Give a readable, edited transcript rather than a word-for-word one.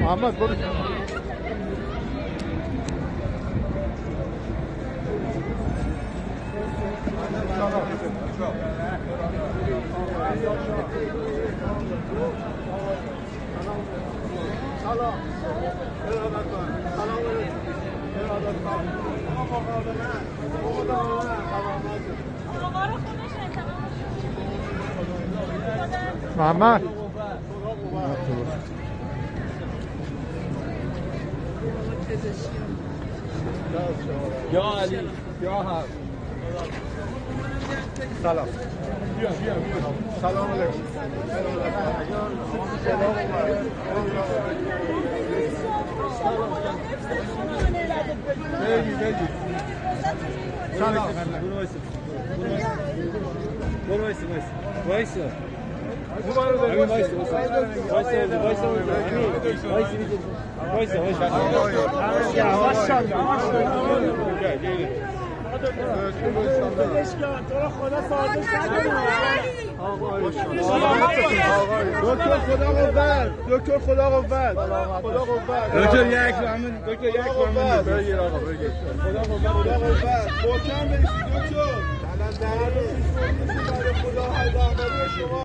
محمد برو. محمد یا علی یا هم سلام. سلام علیکم. بگی سلام. برو وایسا دکتر خدا قوت. دکتر یک محمد بگیر آقا بگیر. خدا قوت. محکم بگیر دکتر. خدا